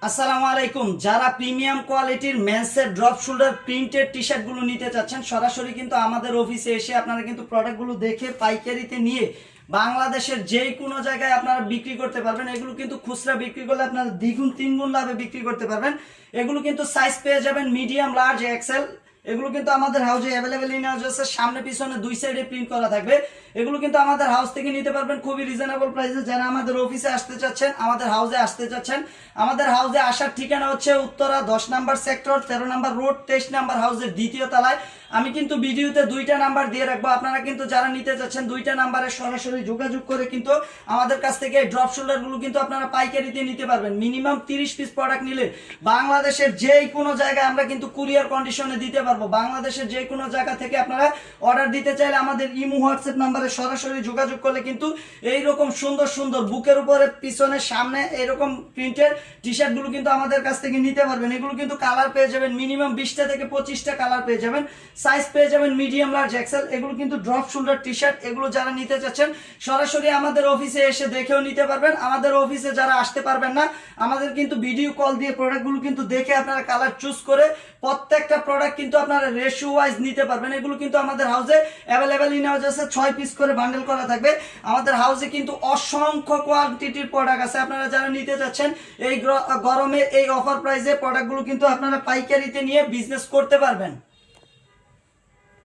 আসসালামু আলাইকুম। যারা প্রিমিয়াম কোয়ালিটির মেন্সের ড্রপ শোল্ডার প্রিন্টেড টি শার্টগুলো নিতে চাচ্ছেন, সরাসরি কিন্তু আমাদের অফিসে এসে আপনারা কিন্তু প্রোডাক্টগুলো দেখে পাইকারিতে নিয়ে বাংলাদেশের যে কোনো জায়গায় আপনারা বিক্রি করতে পারবেন। এগুলো কিন্তু খুচরা বিক্রি করলে আপনারা দ্বিগুণ তিনগুণ লাভে বিক্রি করতে পারবেন। এগুলো কিন্তু সাইজ পেয়ে যাবেন মিডিয়াম, লার্জ, এক্সেল। এগুলো কিন্তু আমাদের হাউসে অ্যাভেলেবেল ইন হাউস আছে। সামনে পিছনে দুই সাইডে প্রিন্ট করা থাকবে। এগুলো কিন্তু আমাদের হাউস থেকে নিতে পারবেন খুবই রিজনেবল প্রাইসে। যারা আমাদের অফিসে আসতে চাচ্ছেন, আমাদের হাউসে আসতে চাচ্ছেন, আমাদের হাউসে আসার ঠিকানা হচ্ছে উত্তরা 10 নম্বর সেক্টর, 13 নম্বর রোড, 23 নম্বর হাউসের দ্বিতীয় তলায়। আমি কিন্তু ভিডিওতে দুইটা নাম্বার দিয়ে রাখবো। আপনারা কিন্তু যারা নিতে চাচ্ছেন দুইটা নাম্বারে সরাসরি যোগাযোগ করে কিন্তু আমাদের কাছ থেকে ড্রপ শোল্ডারগুলো কিন্তু আপনারা পাইকারিতে নিতে পারবেন। মিনিমাম 30 পিস প্রোডাক্ট নিলে বাংলাদেশের যে কোনো জায়গায় আমরা কিন্তু কুরিয়ার কন্ডিশনে দিতে পারবো। বাংলাদেশের যে কোনো জায়গা থেকে আপনারা অর্ডার দিতে চাইলে আমাদের ইমো, হোয়াটসঅ্যাপ নাম্বারে সরাসরি যোগাযোগ করলে কিন্তু এইরকম সুন্দর সুন্দর বুকের উপরে পিছনে সামনে এইরকম প্রিন্টের টি শার্টগুলো কিন্তু আমাদের কাছ থেকে নিতে পারবেন। এগুলো কিন্তু কালার পেয়ে যাবেন মিনিমাম 20টা থেকে 25টা কালার পেয়ে যাবেন। সাইজ পেয়ে যাবেন মিডিয়াম, লার্জ, এক্সেল। এগুলো কিন্তু ড্রপ শোল্ডার টি শার্ট। এগুলো যারা নিতে চাচ্ছেন সরাসরি আমাদের অফিসে এসে দেখেও নিতে পারবেন। আমাদের অফিসে যারা আসতে পারবেন না, আমাদের কিন্তু ভিডিও কল দিয়ে প্রোডাক্টগুলো কিন্তু দেখে আপনারা কালার চুজ করে প্রত্যেকটা প্রোডাক্ট কিন্তু আপনারা রেশিও ওয়াইজ নিতে পারবেন। এগুলো কিন্তু আমাদের হাউসে অ্যাভেলেবেল ইন হাউস আছে। 6 পিস করে বান্ডেল করা থাকবে। আমাদের হাউসে কিন্তু অসংখ্য কোয়ান্টিটির প্রোডাক্ট আছে। আপনারা যারা নিতে চাচ্ছেন এই গরমে এই অফার প্রাইসে প্রোডাক্টগুলো কিন্তু আপনারা পাইকারিতে নিয়ে বিজনেস করতে পারবেন।